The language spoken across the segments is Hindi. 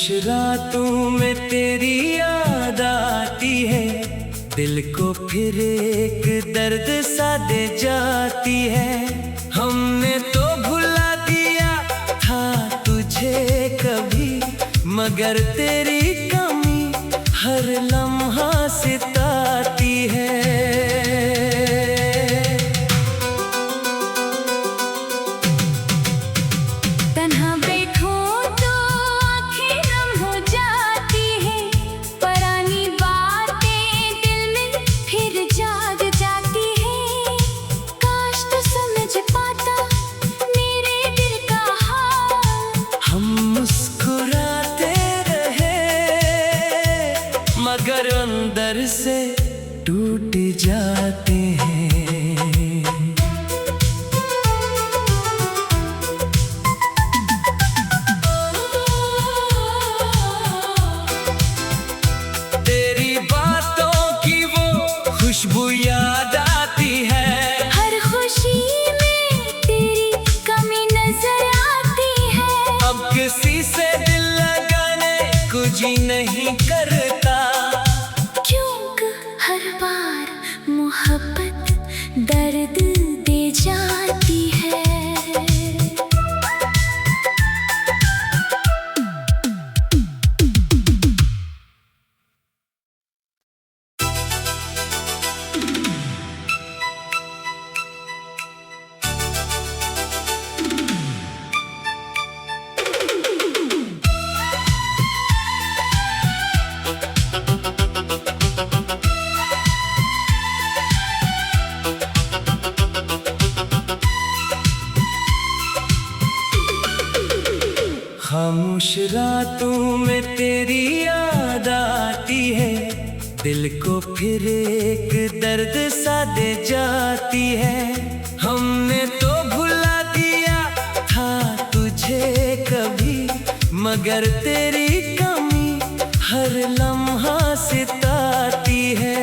रातों में तेरी याद आती है, दिल को फिर एक दर्द सा दे जाती है। हमने तो भुला दिया था तुझे कभी, मगर तेरी कमी हर लम्हा सताती है। मगर अंदर से टूट जाते हैं। तेरी बातों की वो खुशबू याद आती है, हर खुशी में तेरी कमी नजर आती है। अब किसी से दिल लगाने कुछ ही नहीं करता, हर बार मोहब्बत दर्द दे जाती है। खामोश रातों में तेरी याद आती है, दिल को फिर एक दर्द सा दे जाती है। हमने तो भुला दिया था तुझे कभी, मगर तेरी कमी हर लम्हा सताती है।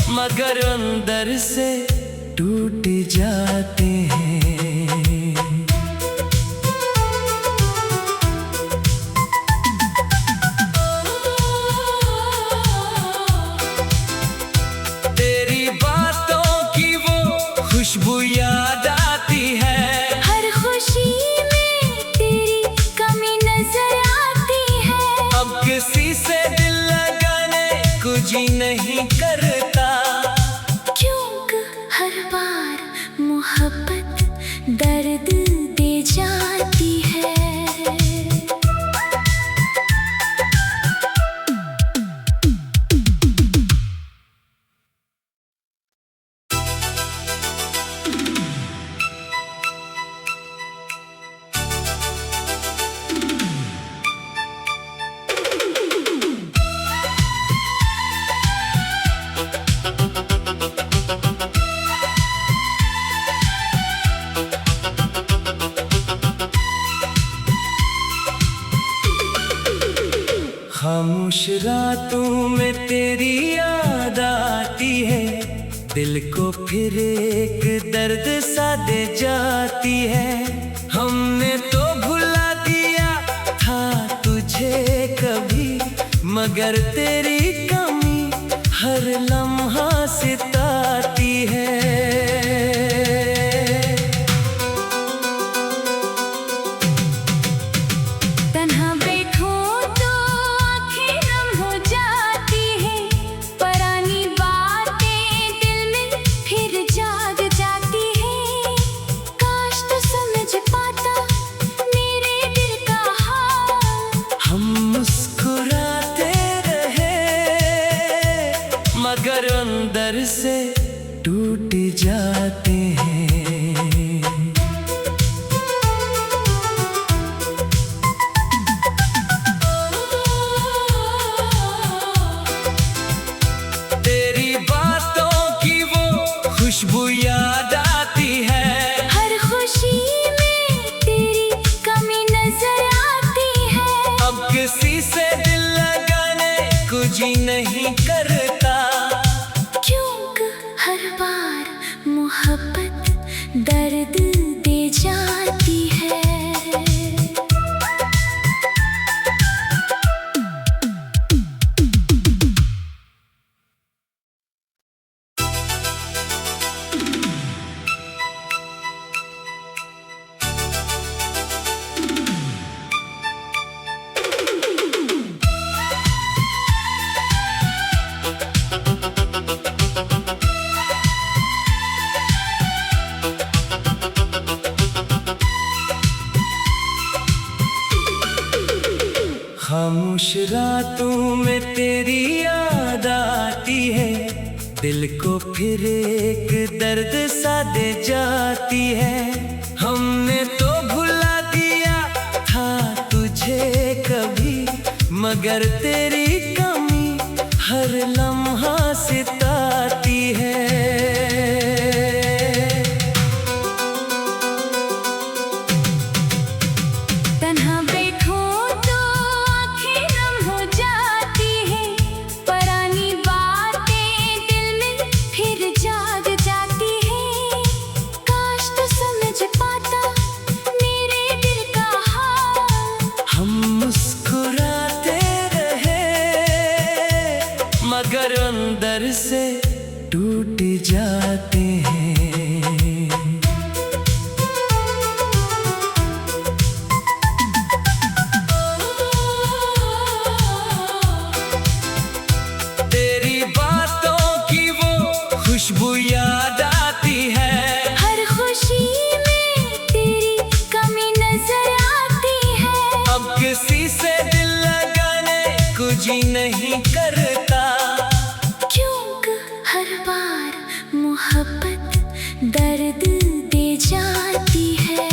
मगर अंदर से टूट जाते हैं। तेरी बातों की वो खुशबू याद आती है, हर खुशी में तेरी कमी नजर आती है। अब किसी से दिल लगाने कुछ ही नहीं करता, हर बार मोहब्बत दर्द दे जाती है। खामोश रातों में तेरी याद आती है, दिल को फिर एक दर्द सा दे जाती है। हमने तो भुला दिया था तुझे कभी, मगर तेरी कमी हर लम्हा सताती है। मगर अंदर से टूट जाते हैं। दर्द दे जाती है। खामोश रातों में तेरी याद आती है, दिल को फिर एक दर्द सा दे जाती है। हमने तो भुला दिया था तुझे कभी, मगर तेरी कमी हर लम्हा सताती है। मगर अंदर से टूट जाते हैं। तेरी बातों की वो खुशबू याद आती है, हर खुशी में तेरी कमी नजर आती है। अब किसी से दिल लगाने को जी नहीं करता, हर बार मोहब्बत दर्द दे जाती है।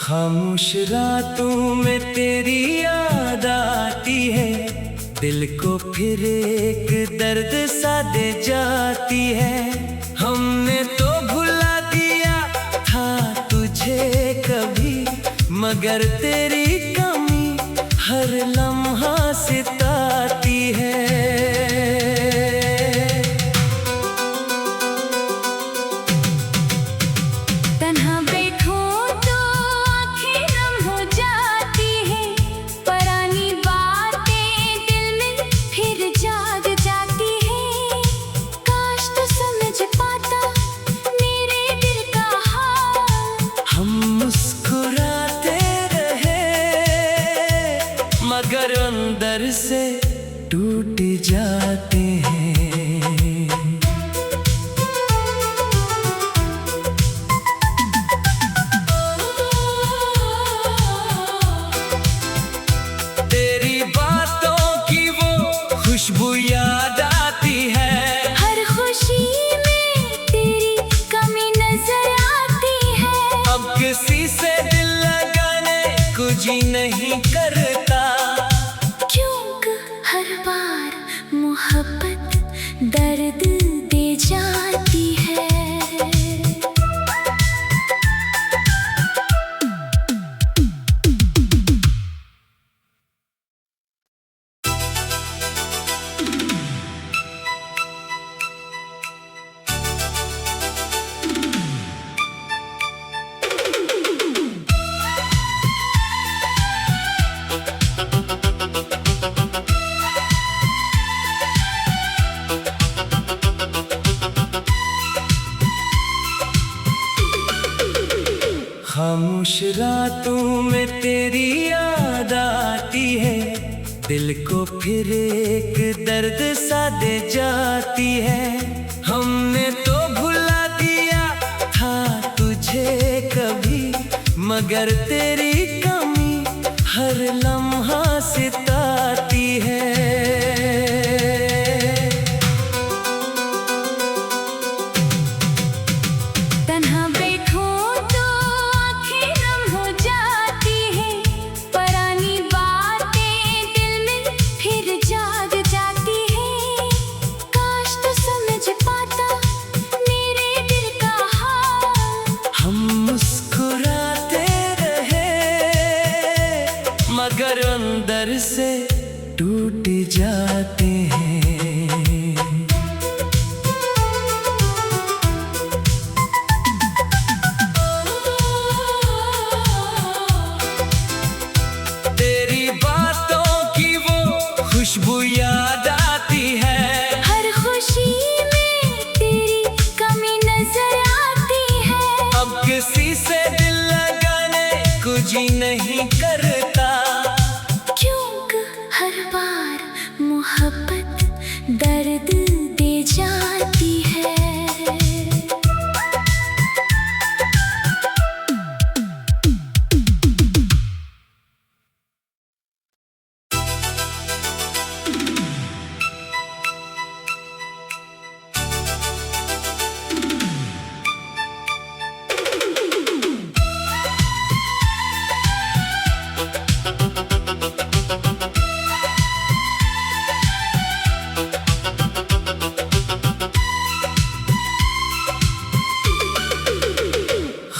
खामोश रातों में तेरी याद आती है, दिल को फिर एक दर्द सा दे जाती है। हमने तो भुला दिया था तुझे कभी, मगर तेरी कमी हर लम्हा सताती है। मगर अंदर से टूट जाते हैं। तेरी बातों की वो खुशबू याद आती है, हर खुशी में तेरी कमी नजर आती है। अब किसी से दिल लगाने को जी नहीं करता, हर बार मोहब्बत दर्द दे जाती है। खामोश रातों में तेरी याद आती है, दिल को फिर एक दर्द सा दे जाती है। हमने तो भुला दिया था तुझे कभी, मगर तेरी कमी हर लम्हा सताती है।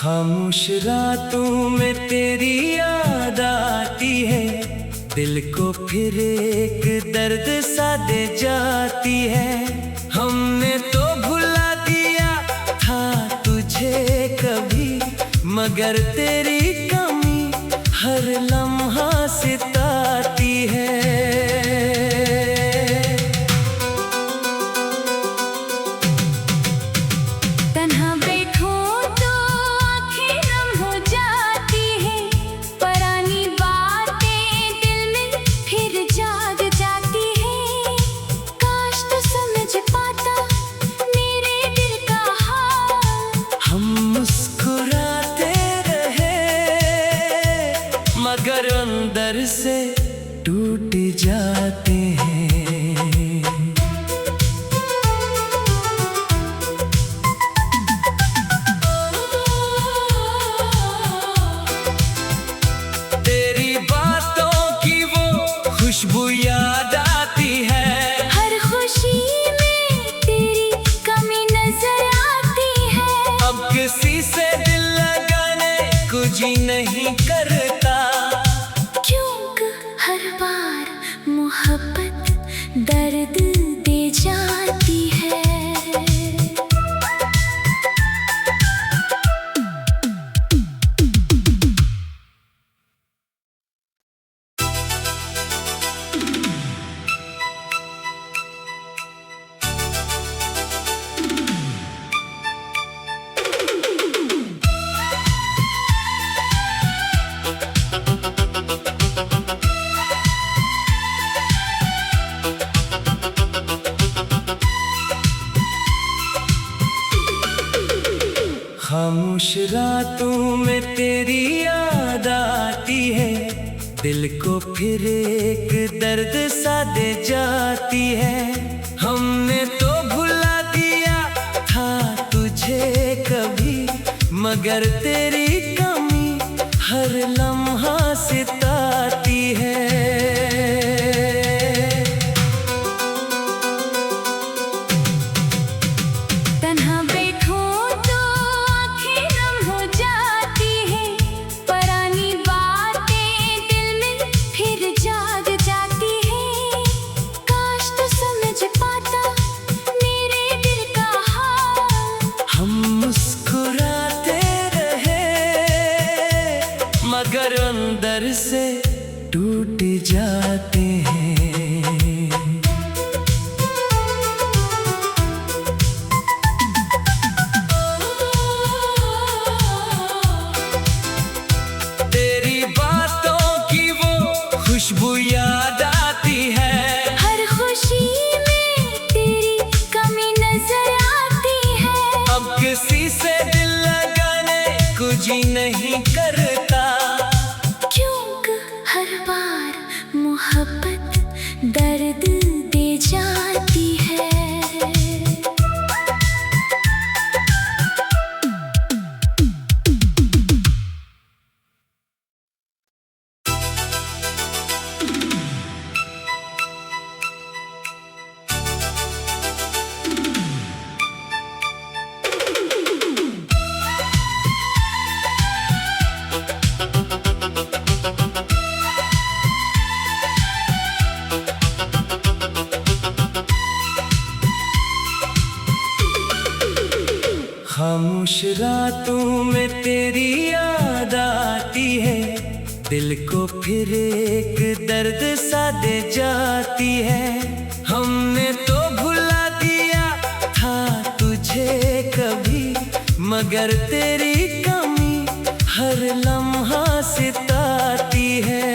खामोश रातों में तेरी याद आती है, दिल को फिर एक दर्द सा दे जाती है। हमने तो भुला दिया था तुझे कभी, मगर तेरी कमी हर लम्हा सताती है। मगर अंदर से टूट जाते हैं। तेरी बातों की वो खुशबू याद आती है, हर खुशी में तेरी कमी नजर आती है। अब किसी से दिल लगाने कुछ ही नहीं करता, हर बार मोहब्बत दर्द दे जाती है। खामोश रातों में तेरी याद आती है, दिल को फिर एक दर्द सा दे जाती है। हमने तो भुला दिया था तुझे कभी, मगर तेरी कमी हर लम्हा सताती है। मगर अंदर से टूट जाते हैं। तेरी बातों की वो खुशबू याद आती है, हर खुशी में तेरी कमी नजर आती है। अब किसी से दिल लगाने कुछ ही नहीं करता, हर बार मोहब्बत दर्द दे जाती है। खामोश रातों में तेरी याद आती है, दिल को फिर एक दर्द सा दे जाती है। हमने तो भुला दिया था तुझे कभी, मगर तेरी कमी हर लम्हा सताती है।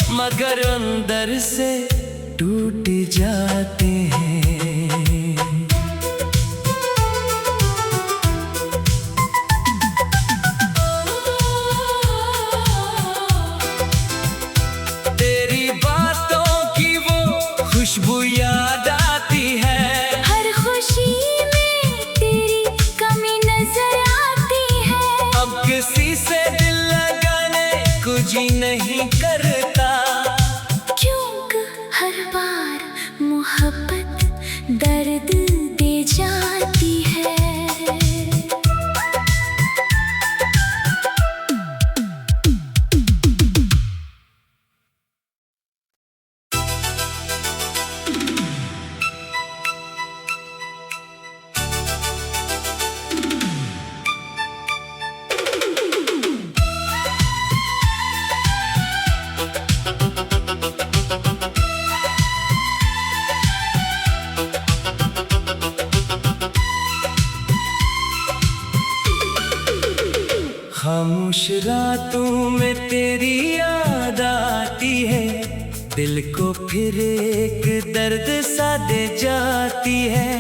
मगर अंदर से टूट जाते हैं। किसी से दिल लगाने को जी नहीं करता। क्यों हर बार मोहब्बत दर्द दे जाती है। खामोश रातों में तेरी याद आती है, दिल को फिर एक दर्द सा दे जाती है।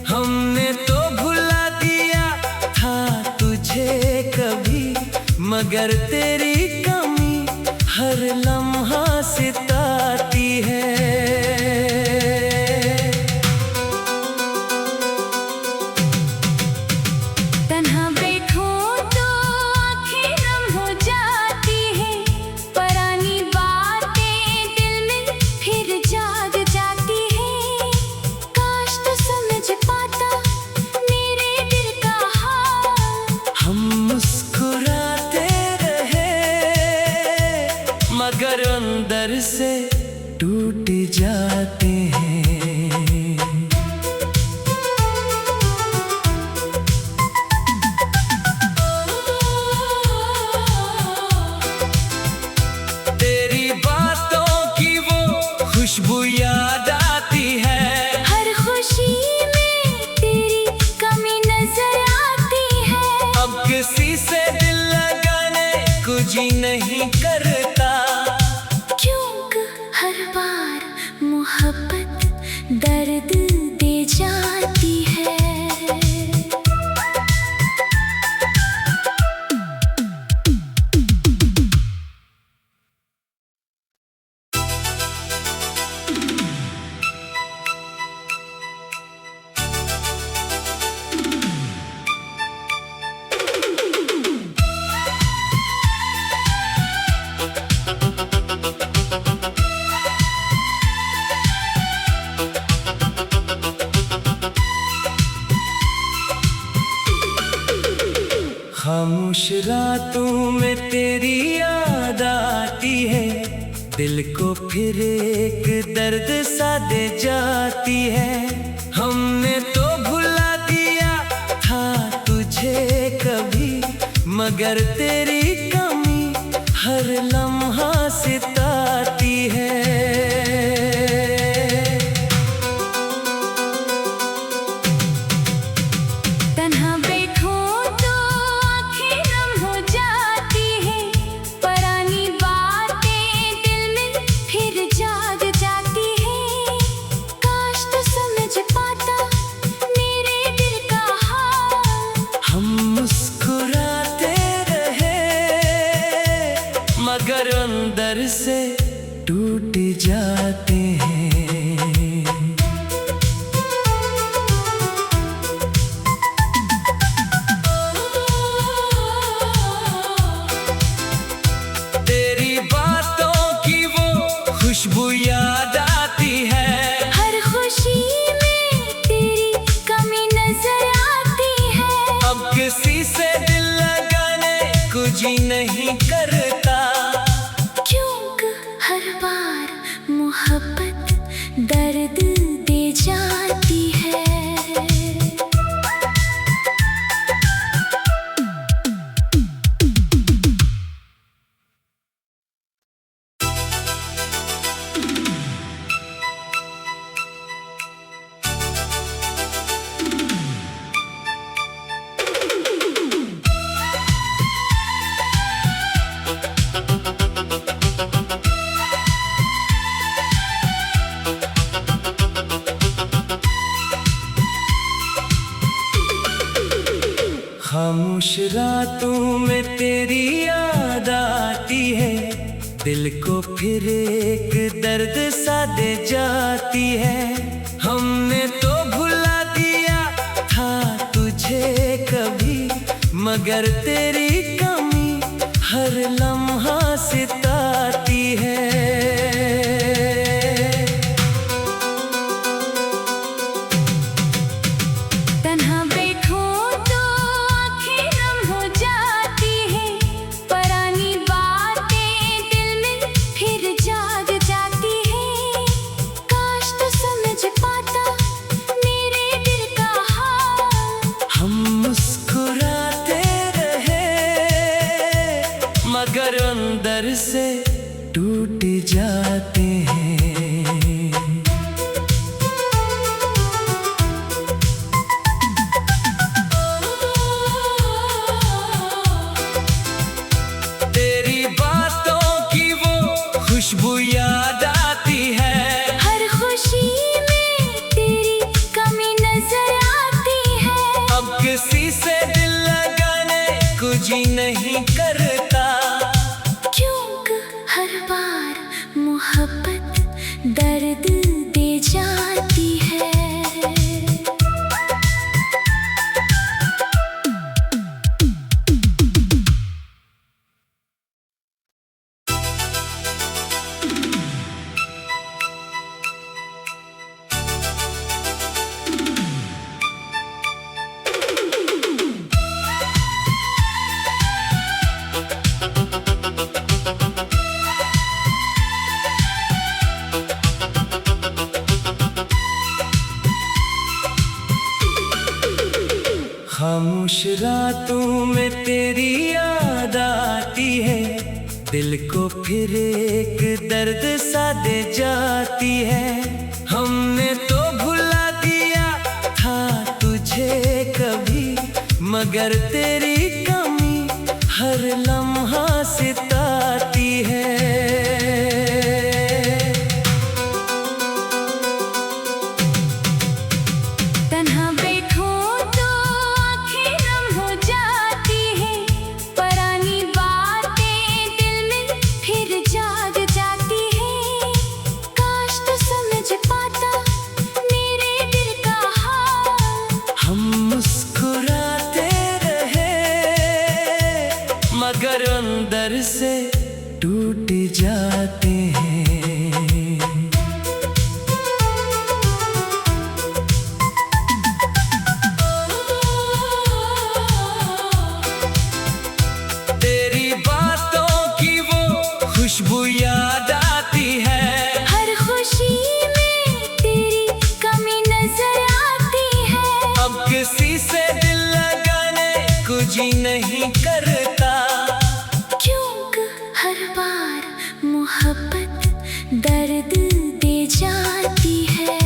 हमने तो भुला दिया था तुझे कभी, मगर तेरी कमी हर लम्हा सताती है। मगर अंदर से टूट जाते हैं। तेरी बातों की वो खुशबू याद आती है, हर खुशी में तेरी कमी नजर आती है। अब किसी से दिल लगाने को जी नहीं करता। हर बार मोहब्बत दर्द दे जाती है। खामोश रातों में तेरी याद आती है, दिल को फिर एक दर्द सा दे जाती है। हमने तो भुला दिया था तुझे कभी, मगर तेरी कमी हर लम्हा सताती है। मगर अंदर से टूट जाते हैं। तेरी बातों की वो खुशबू याद आती है, हर खुशी में तेरी कमी नजर आती है। अब किसी से दिल लगाने को जी नहीं करता। हर बार मोहब्बत दर्द दे जाती है। खामोश रातों में तेरी याद आती है, दिल को फिर एक दर्द सा दे जाती है। हमने तो भुला दिया था तुझे कभी, मगर तेरी कमी हर लम्हा सिताती है। तन्हा बैठो तो आँखें नम हो जाती है, पुरानी बातें दिल में फिर जाग जाती है। काश तो समझ पाता मेरे दिल का हाल। हम मुस्कुराते रहे मगर अंदर से टूट जाते हैं। तेरी बातों की वो खुशबू याद आती है। हर खुशी में तेरी कमी नजर आती है। अब किसी से दिल लगाने को जी नहीं करता, क्योंकि हर बार मोहब्बत दर्द दे जाती है। खामोश रातों में तेरी याद आती है, दिल को फिर एक दर्द सा दे जाती है। हमने तो भुला दिया था तुझे कभी, मगर तेरी कमी हर लम्हा सिताती है। तन्हा बैठो तो आँखें नम हो जाती है, पुरानी बातें दिल में फिर जाग जाती है। काश तो समझ पाता मेरे दिल का हाल। हम मुस्कुराते रहे मगर अंदर से टूट जाते हैं। तेरी बातों की वो खुशबू याद आती है। हर खुशी में तेरी कमी नजर आती है। अब किसी से दिल लगाने को जी नहीं करता, क्योंकि हर बार मोहब्बत दर्द दे जाती है।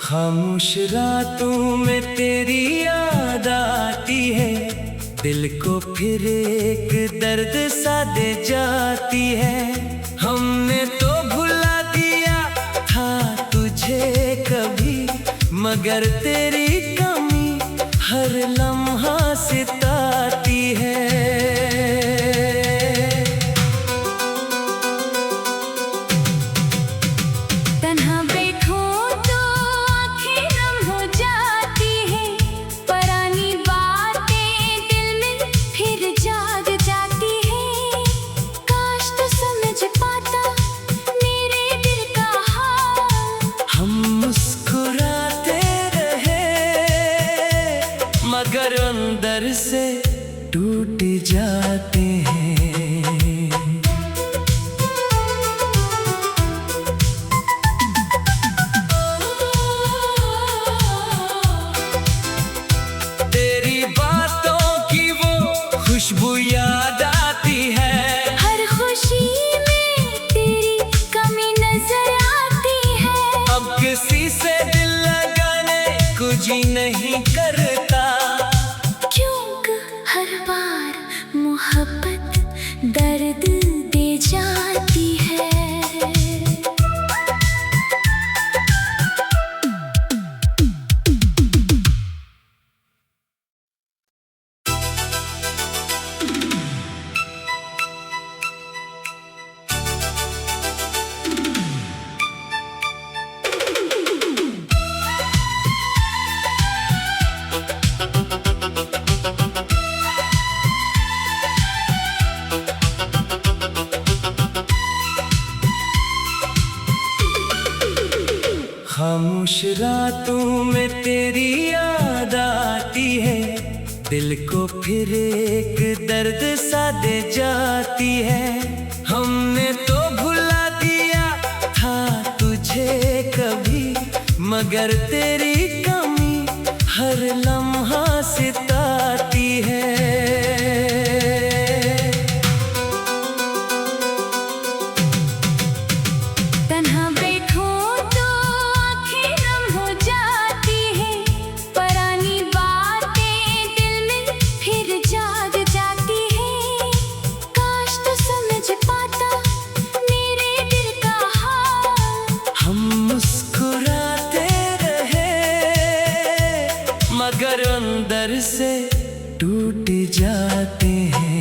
खामोश रातों में तेरी याद आती है, दिल को फिर एक दर्द सा दे जाती है। हमने तो भुला दिया था तुझे कभी, मगर तेरी कमी हर लम्हा सिताती है। तन्हा बैठो तो आँखें नम हो जाती है, पुरानी बातें दिल में फिर जाग जाती है। काश तो समझ पाता मेरे दिल का हाल। हम मुस्कुराते रहे मगर अंदर से टूट जाते हैं। तेरी बातों की वो खुशबू याद आती है। हर खुशी में तेरी कमी नजर आती है। अब किसी से दिल लगाने को जी नहीं करता, क्योंकि हर बार मोहब्बत दर्द दे जाती है। खामोश रातों में तेरी याद आती है, दिल को फिर एक दर्द सा दे जाती है। हमने तो भुला दिया था तुझे कभी, मगर तेरी कमी हर लम्हा सताती है। मगर अंदर से टूट जाते हैं।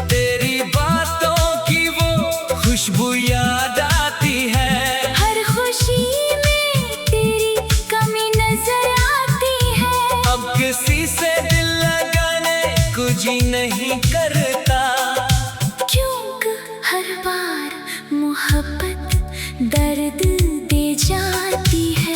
तेरी बातों की वो खुशबू याद आती है, हर खुशी में तेरी कमी नजर आती है। अब किसी से दिल लगाने को जी नहीं करता, हर बार मोहब्बत दर्द दे जाती है।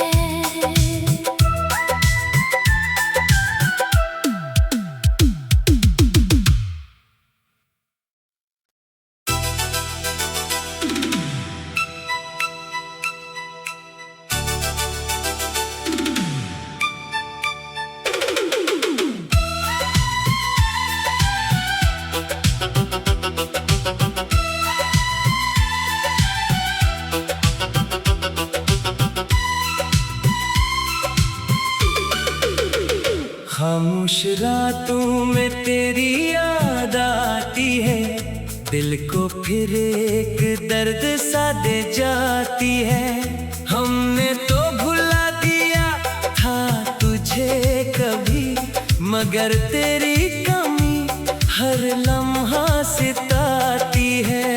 खामोश रातों में तेरी याद आती है, दिल को फिर एक दर्द सा दे जाती है। हमने तो भुला दिया था तुझे कभी, मगर तेरी कमी हर लम्हा सताती है।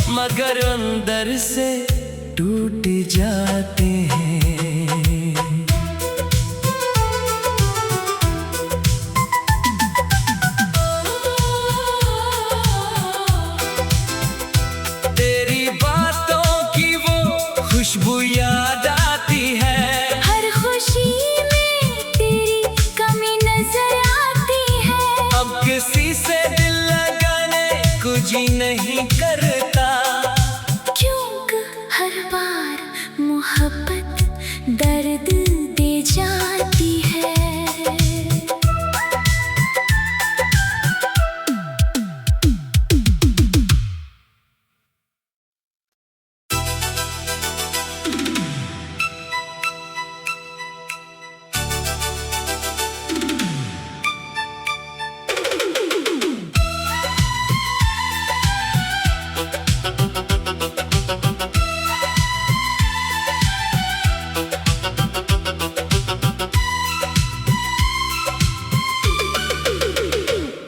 मगर अंदर से टूट जाते हैं। तेरी बातों की वो खुशबू याद आती है, हर खुशी में तेरी कमी नजर आती है। अब किसी से दिल लगाने को जी नहीं करता, हर बार मोहब्बत दर्द दे जाती है।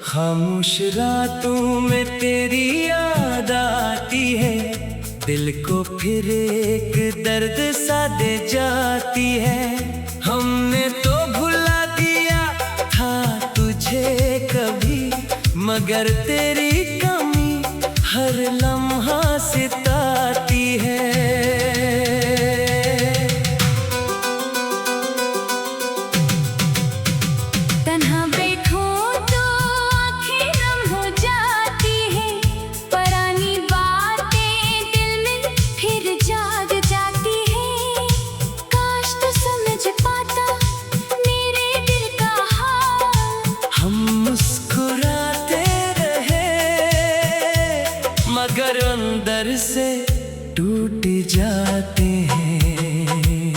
खामोश रातों में तेरी याद आती है, दिल को फिर एक दर्द सा दे जाती है। हमने तो भुला दिया था तुझे कभी, मगर तेरी कमी हर लम्हा सताती है। अंदर से टूट जाते हैं।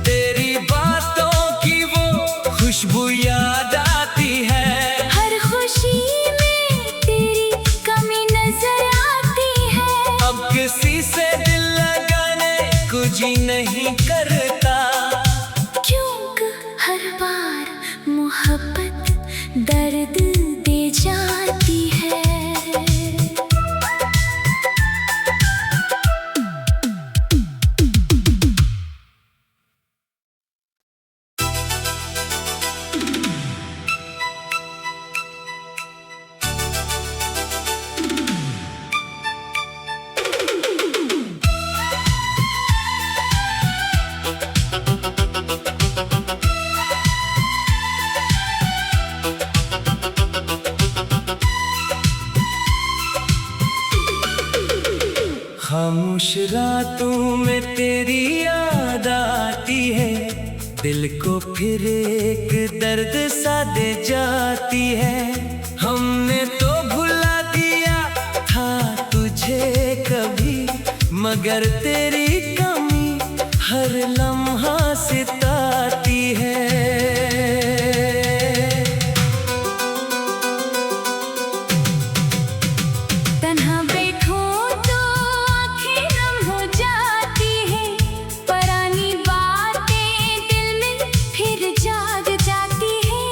तेरी बातों की वो खुशबू याद आती है। हर खुशी में तेरी कमी नजर आती है। अब किसी से दिल लगाने कुछ ही नहीं करता, क्योंकि हर बार मोहब्बत दर्द दे जाती है। खामोश रातों में तेरी याद आती है, दिल को फिर एक दर्द सा दे जाती है। हमने तो भुला दिया था तुझे कभी, मगर तेरी कमी हर लम्हा सताती है। तन्हा बैठो तो आँखें नम हो जाती है। पुरानी बातें दिल में फिर जाग जाती है।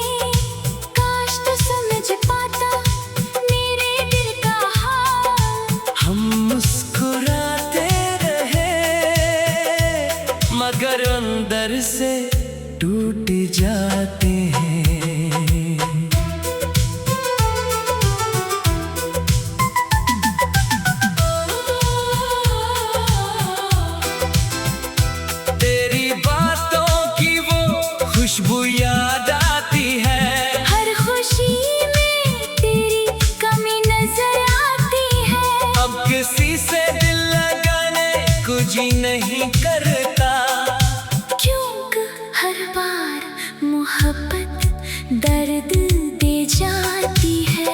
काश तो समझ पाता मेरे दिल का हाल। हम मुस्कुराते रहे मगर अंदर से टूट जाते हैं। तेरी बातों की वो खुशबू याद आती है। हर खुशी में तेरी कमी नजर आती है। अब किसी से दिल लगाने कुछ ही नहीं करता, क्योंकि हर बार मोहब्बत दर्द दे जाती है।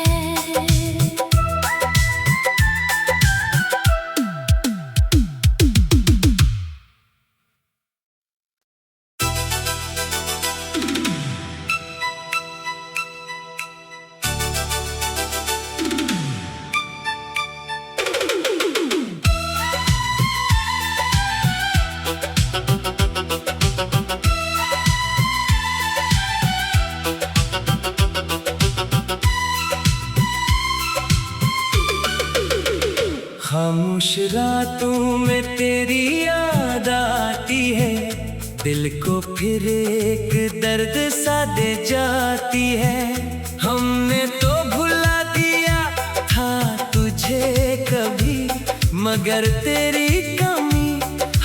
खामोश रातों में तेरी याद आती है, दिल को फिर एक दर्द सा दे जाती है। हमने तो भुला दिया था तुझे कभी, मगर तेरी कमी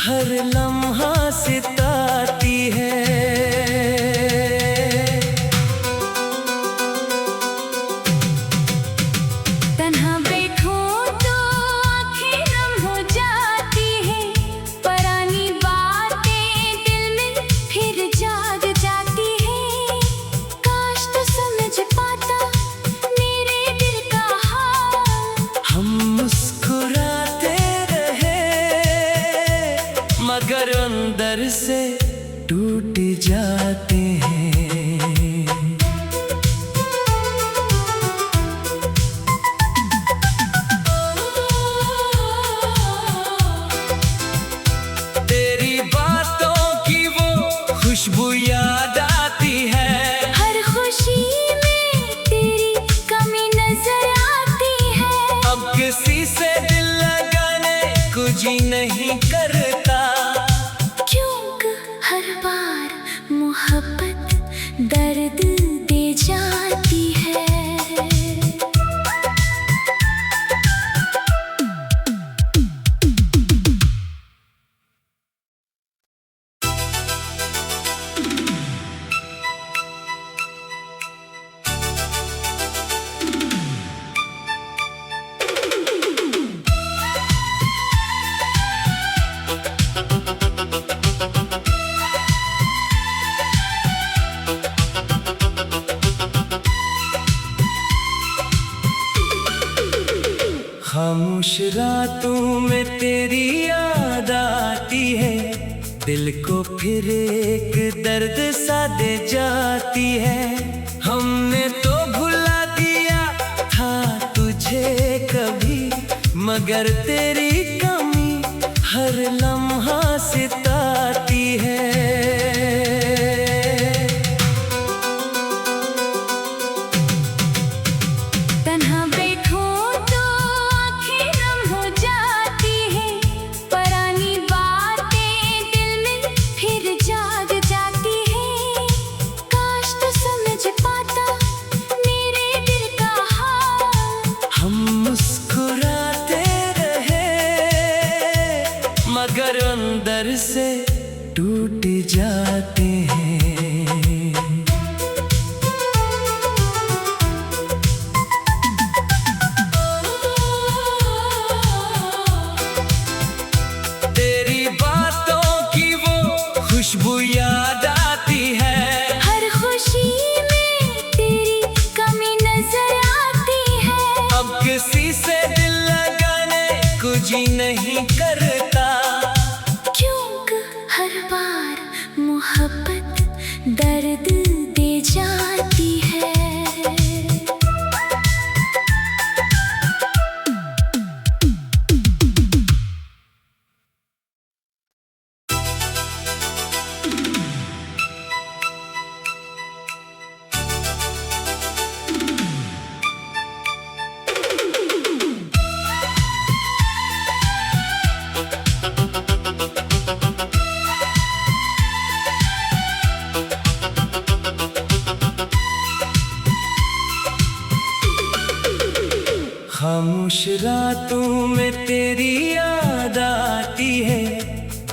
हर लम्हा सताती है। तन्हा बैठो तो आँखें नम हो जाती है। पुरानी बातें दिल में फिर जाग जाती है। काश तो समझ पाता मेरे दिल का हाल। हम मुस्कुराते रहे मगर अंदर से टूट जाते हैं। तेरी बातों की वो खुशबू याद आती है। हर खुशी में तेरी कमी नजर आती है। अब किसी से दिल लगाने कुछ ही नहीं करता, क्योंकि हर बार मोहब्बत खामोश रातों में तेरी याद आती है, दिल को फिर एक दर्द सा दे जाती है। हमने तो भुला दिया था तुझे कभी, मगर तेरी कमी हर लम्हा सताती है। मगर अंदर से टूट जाते हैं। तेरी बातों की वो खुशबू याद आती है, हर खुशी में तेरी कमी नजर आती है। अब किसी से दिल लगाने को जी नहीं करता, हर बार मोहब्बत दर्द दे जाती है। खामोश रातों में तेरी याद आती है,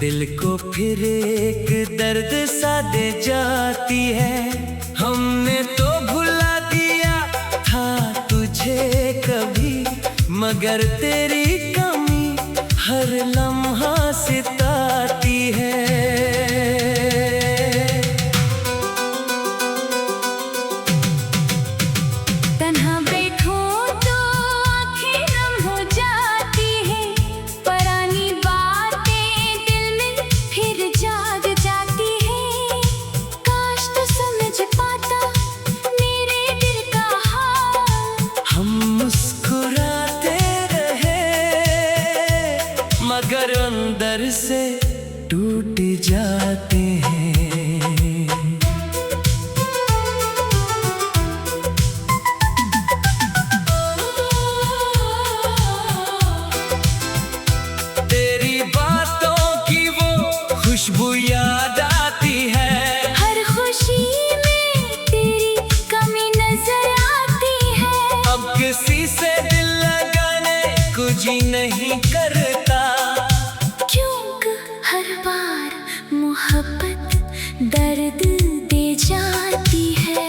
दिल को फिर एक दर्द सा दे जाती है। हमने तो भुला दिया था तुझे कभी, मगर तेरी कमी हर लम्हा सताती है। मगर अंदर से टूट जाते हैं। तेरी बातों की वो खुशबू याद आती है, हर खुशी में तेरी कमी नजर आती है। अब किसी से दिल लगाने को जी नहीं करता, हर बार मोहब्बत दर्द दे जाती है।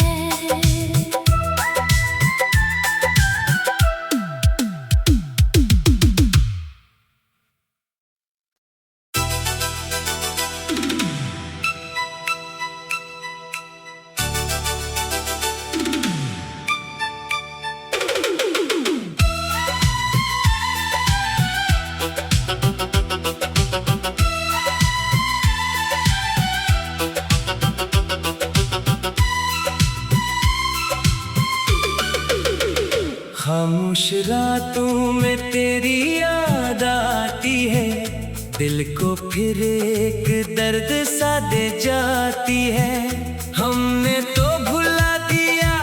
खामोश रातों में तेरी याद आती है, दिल को फिर एक दर्द सा दे जाती है। हमने तो भुला दिया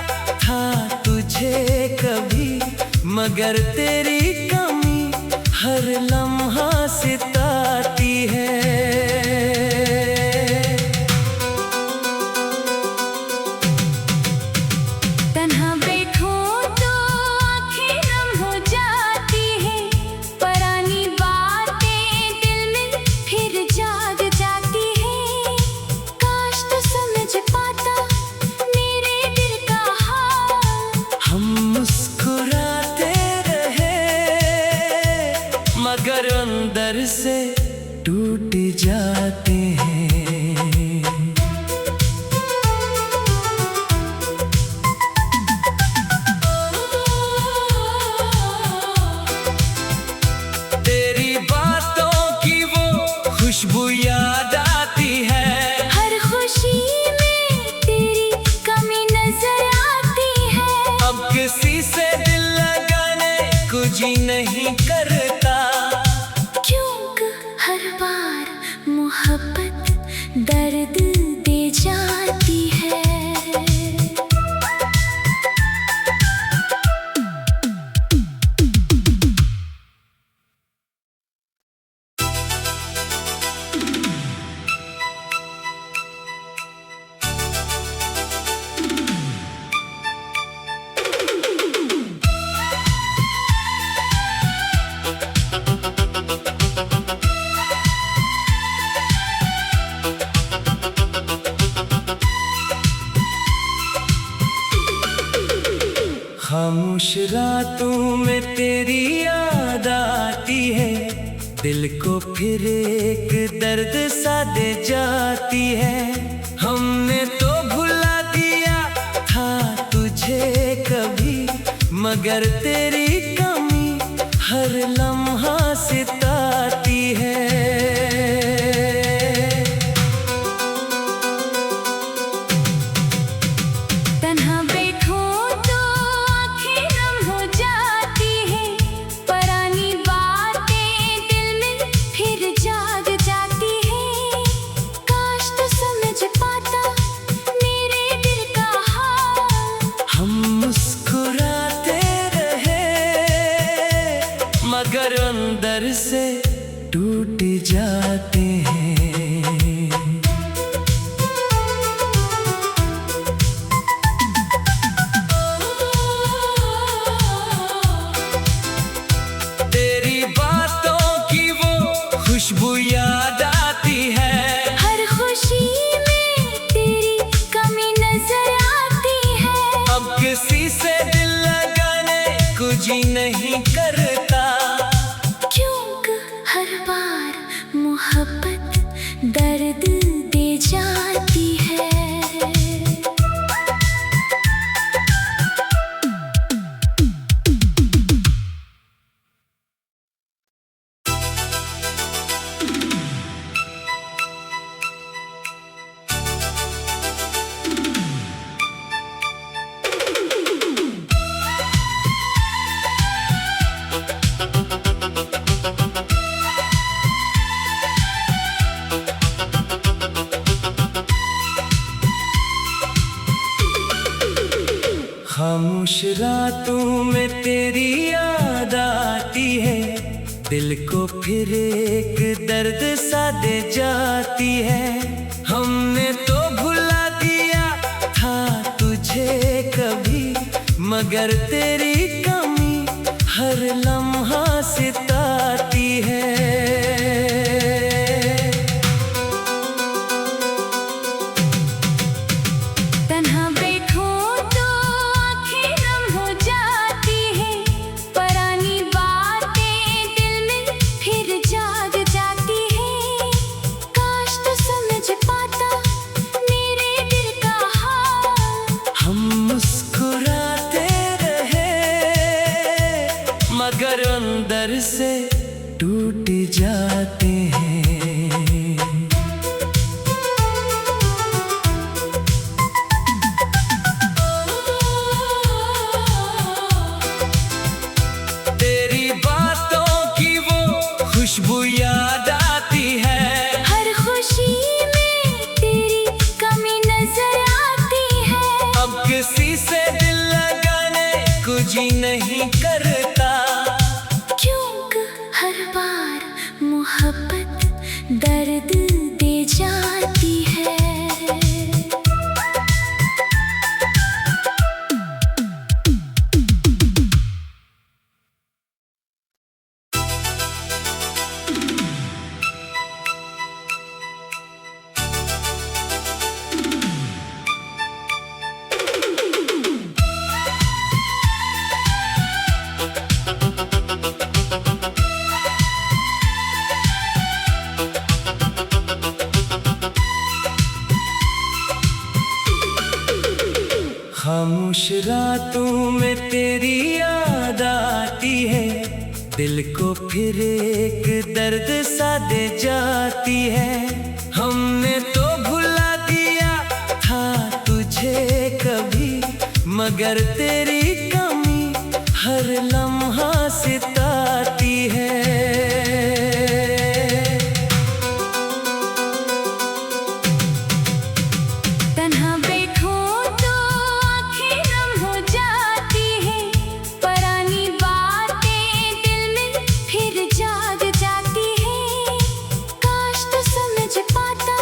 था तुझे कभी, मगर तेरी कमी हर लम्हा सताती है। मगर अंदर से टूट जाते हैं। कुछ नहीं करता। क्यों हर बार मोहब्बत दर्द दे जाती है। खामोश रातों में तेरी याद आती है, दिल को फिर एक दर्द सा दे जाती है। हमने तो भुला दिया था तुझे कभी, मगर तेरी कमी हर लम्हा सताती है। मगर अंदर से टूट जाते हैं। तेरी बातों की वो खुशबू याद आती है, हर खुशी में तेरी कमी नजर आती है। अब किसी से दिल लगाने कुछ नहीं करता। हर बार मोहब्बत दर्द दे जाती है। खामोश रातों में तेरी याद आती है, दिल को फिर एक दर्द सा दे जाती है। हमने तो भुला दिया था तुझे कभी, मगर तेरी कमी हर लम्हा सताती है। मगर अंदर से टूट जाते हैं। तेरी बातों की वो खुशबू याद आती है, हर खुशी में तेरी कमी नजर आती है। अब किसी से दिल लगाने कुछ नहीं करता। हर बार मोहब्बत दर्द दे जाती है। खामोश रातों में तेरी याद आती है, दिल को फिर एक दर्द सा दे जाती है। हमने तो भुला दिया था तुझे कभी, मगर तेरी कमी हर लम्हा सिताती है। तन्हा बैठो तो आँखें नम हो जाती है, पुरानी बातें दिल में फिर जाग जाती है। काश तो समझ पाता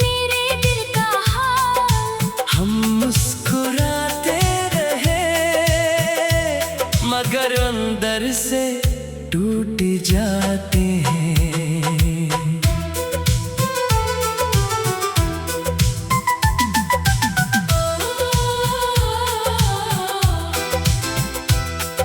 मेरे दिल का हाल। हम मुस्कुराते रहे मगर अंदर से टूट जाते हैं।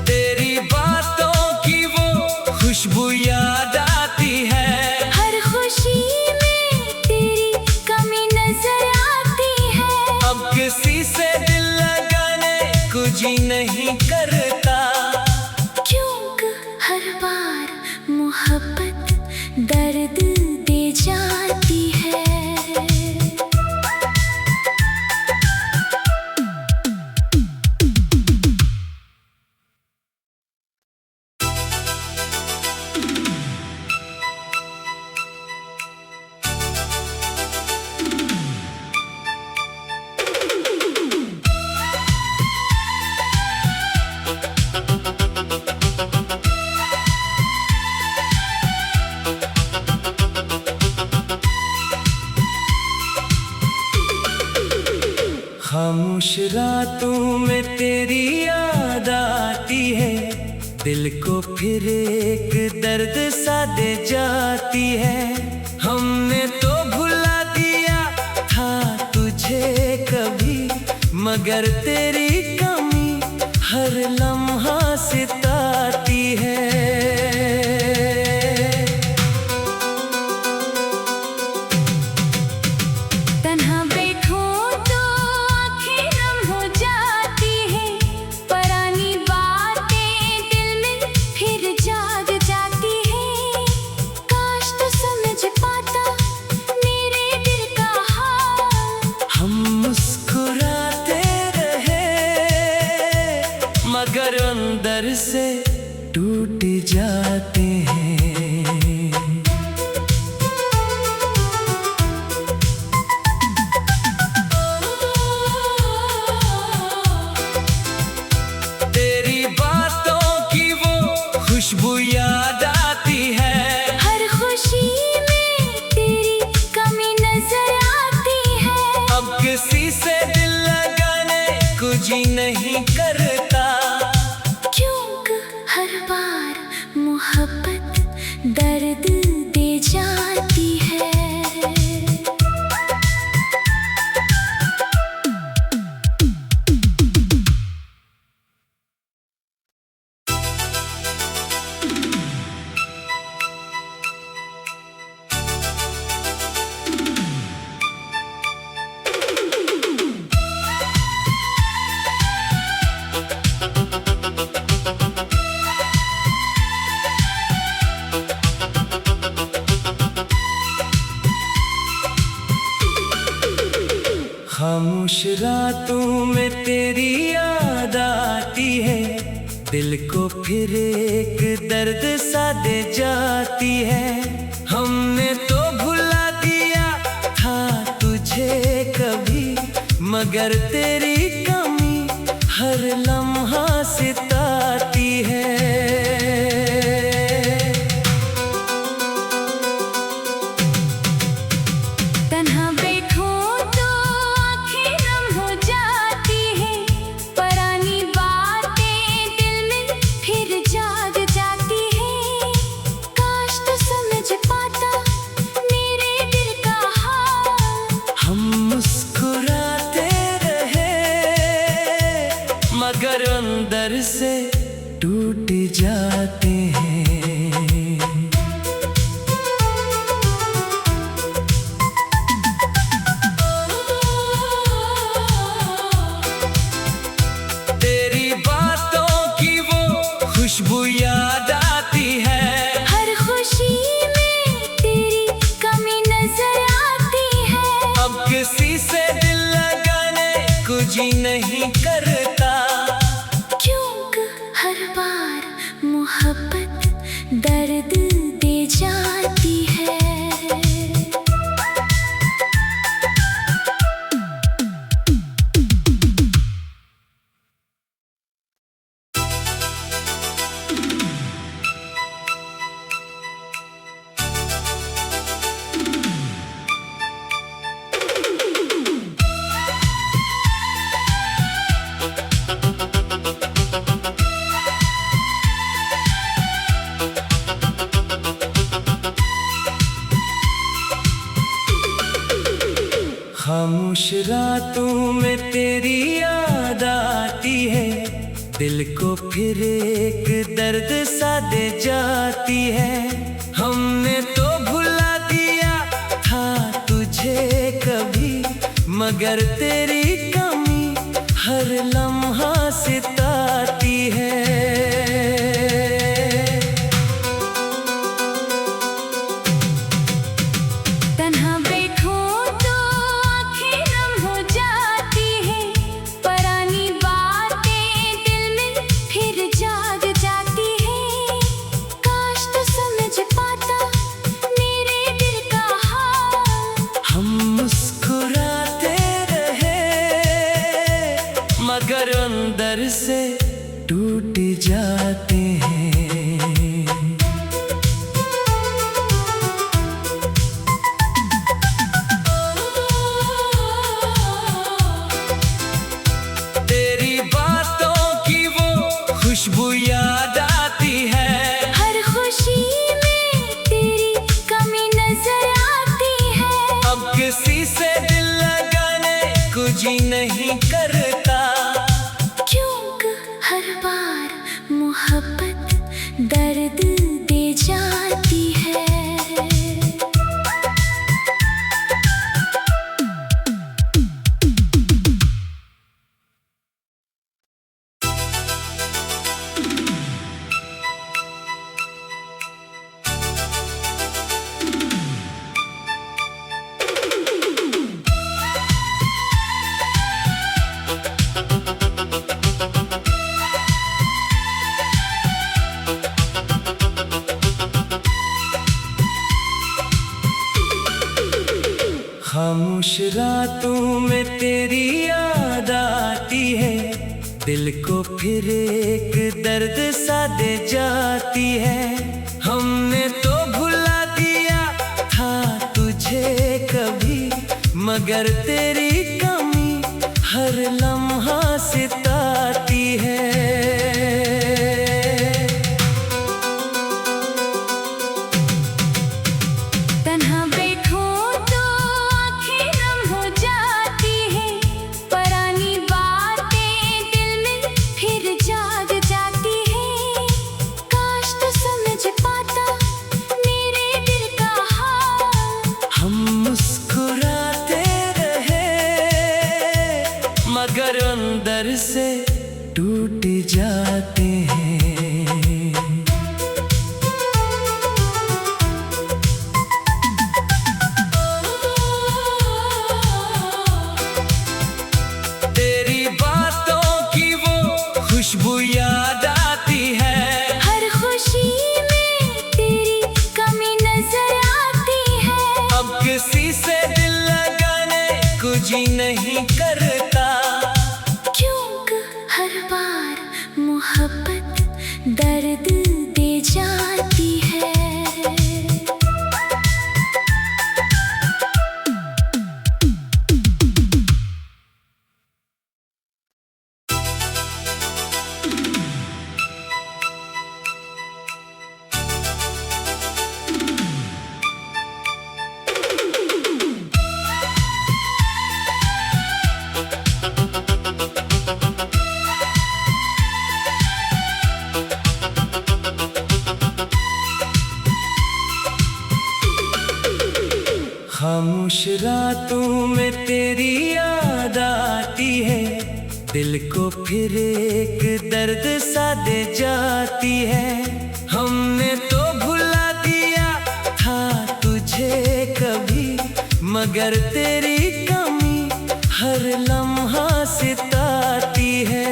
तेरी बातों की वो खुशबू याद आती है। हर खुशी में तेरी कमी नजर आती है। अब किसी से दिल लगाने को जी नहीं करता, क्योंकि हर बार मोहब्बत दर्द दे जाती है। खामोश रातों में तेरी याद आती है, दिल को फिर एक दर्द सा दे जाती है। हमने तो भुला दिया था तुझे कभी, मगर तेरी कमी हर लम्हा सिताती है। तन्हा बैठो तो आँखें नम हो जाती है, पुरानी बातें दिल में फिर जाग जाती है। काश तो समझ पाता मेरे दिल का हाल। हम मुस्कुराते रहे मगर अंदर से टूट जाते हैं। तेरी बातों की वो खुशबू याद आती है। हर खुशी में तेरी कमी नजर आती है। अब किसी से दिल लगाने को जी नहीं करता, क्योंकि हर बार मोहब्बत दर्द दे जाती है। खामोश रातों में तेरी याद आती है, दिल को फिर एक दर्द सा दे जाती है। हमने तो भुला दिया था तुझे कभी, मगर तेरी कमी हर लम्हा सिताती है। तन्हा बैठो तो आँखें नम हो जाती है, पुरानी बातें दिल में फिर जाग जाती है। काश तो समझ पाता मेरे दिल का हाल। हम मुस्कुराते रहे मगर अंदर से टूट जाते हैं। तेरी बातों की वो खुशबू याद आती है। हर खुशी में तेरी कमी नजर आती है। अब किसी से दिल लगाने को जी नहीं करता, क्योंकि हर बार मोहब्बत दर्द दे जाती है। खामोश रातों में तेरी याद आती है, दिल को फिर एक दर्द सा दे जाती है। हमने तो भुला दिया था तुझे कभी, मगर तेरी कमी हर लम्हा सताती है। मगर अंदर से टूट जाते हैं। तेरी बातों की वो खुशबू याद आती है, हर खुशी में तेरी कमी नजर आती है। अब किसी से दिल लगाने को जी नहीं करता, हर बार मोहब्बत दर्द दे जाती है। खामोश रातों में तेरी याद आती है, दिल को फिर एक दर्द सा दे जाती है। हमने तो भुला दिया था तुझे कभी, मगर तेरी कमी हर लम्हा सताती है। मगर अंदर से टूट जाते हैं। तेरी बातों की वो खुशबू याद आती है, हर खुशी में तेरी कमी नजर आती है। अब किसी से दिल लगाने को जी नहीं करता, हर बार मोहब्बत दर्द दे जाती है। खामोश रातों में तेरी याद आती है, दिल को फिर एक दर्द सा दे जाती है। हमने तो भुला दिया था तुझे कभी, मगर तेरी कमी हर लम्हा सताती है।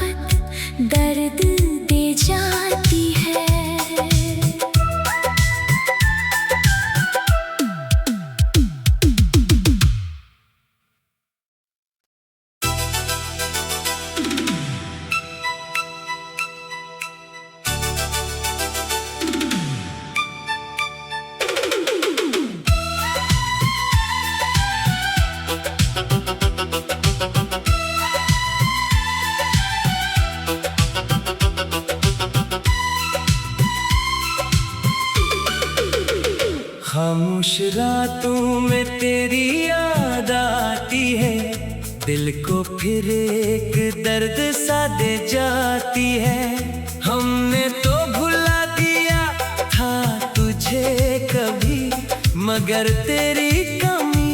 मोहब्बत दर्द दे जाती है। खामोश रातों में तेरी याद आती है, दिल को फिर एक दर्द सा दे जाती है। हमने तो भुला दिया था तुझे कभी, मगर तेरी कमी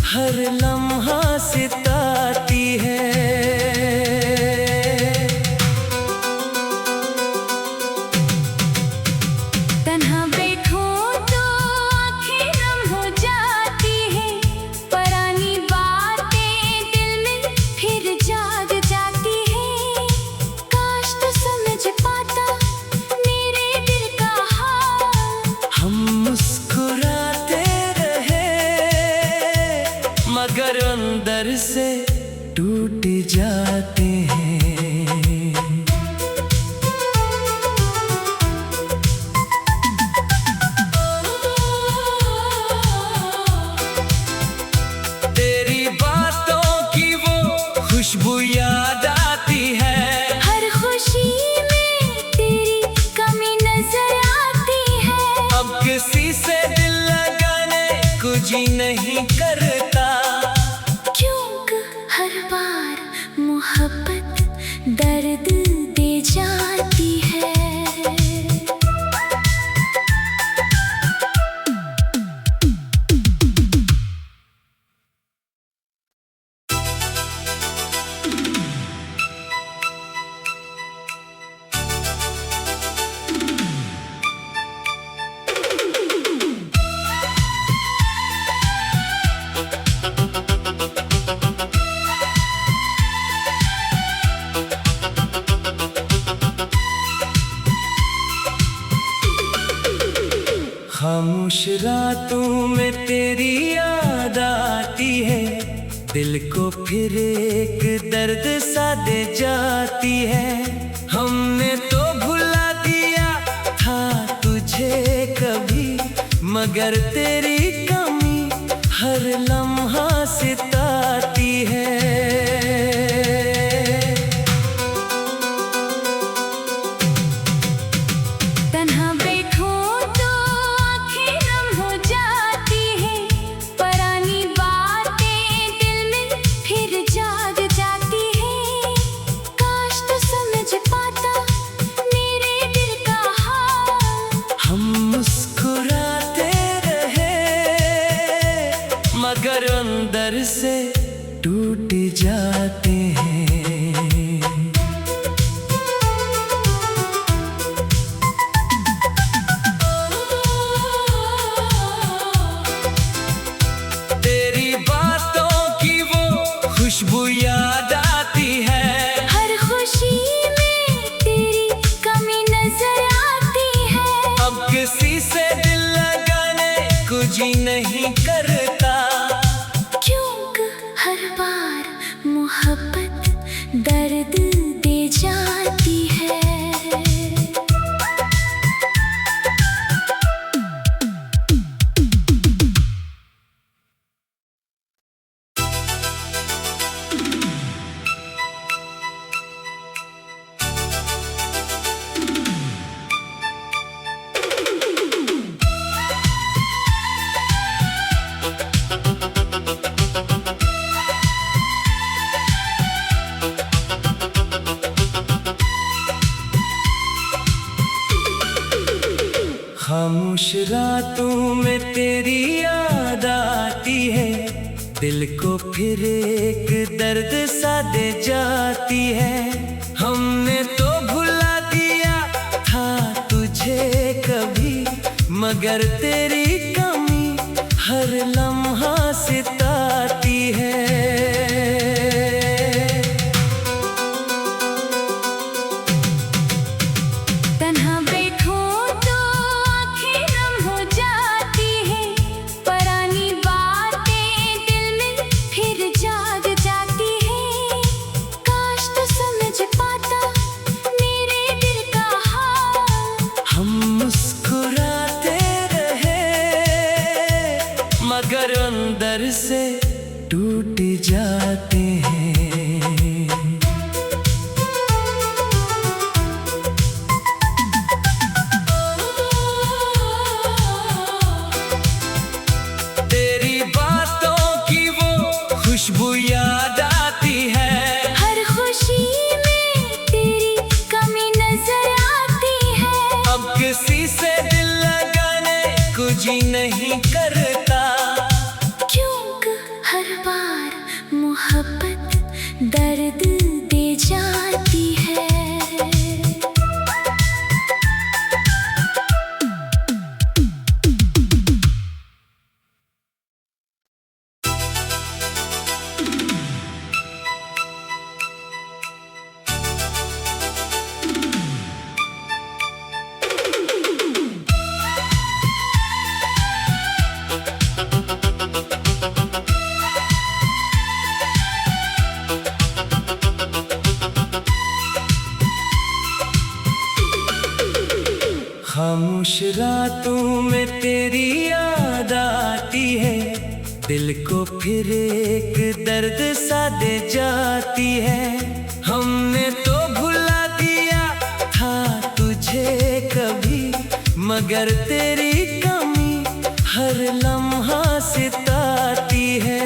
हर लम्हा सताती है। मगर अंदर से टूट जाते हैं। तेरी बातों की वो खुशबू याद आती है, हर खुशी में तेरी कमी नजर आती है। अब किसी से दिल लगाने को जी नहीं करता, हर बार मोहब्बत दर्द दे जाती है। खामोश रातों में तेरी याद आती है, दिल को फिर एक दर्द सा दे जाती है। हमने तो भुला दिया था तुझे कभी, मगर तेरी कमी हर लम्हा सताती है। मगर अंदर से टूट जाते हैं। तेरी बातों की वो खुशबू याद आती है, हर खुशी में तेरी कमी नजर आती है। अब किसी से दिल लगाने को जी नहीं करता, हर बार मोहब्बत दर्द दे जाती है। खामोश रातों में तेरी याद आती है, दिल को फिर एक दर्द सा दे जाती है। हमने तो भुला दिया था तुझे कभी, मगर तेरी कमी हर लम्हा सताती है। अंदर से टूट जाते हैं। तेरी बातों की वो खुशबू याद आती है, हर खुशी में तेरी कमी नजर आती है। अब किसी से दिल लगाने को जी नहीं करता, क्योंकि हर बार मोहब्बत दर्द दे जाती है। खामोश रातों में तेरी याद आती है, दिल को फिर एक दर्द सा दे जाती है। हमने तो भुला दिया था तुझे कभी, मगर तेरी कमी हर लम्हा सताती है।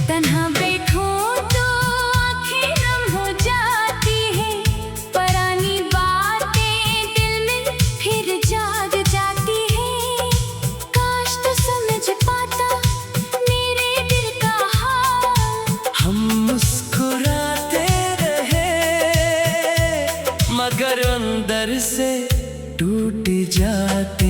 तन्हा बैठो तो आँखें नम हो जाती है, पुरानी बातें दिल में फिर जाग जाती है। काश तो समझ पाता मेरे दिल का हाल, हम मुस्कुराते रहे मगर अंदर से टूट जाते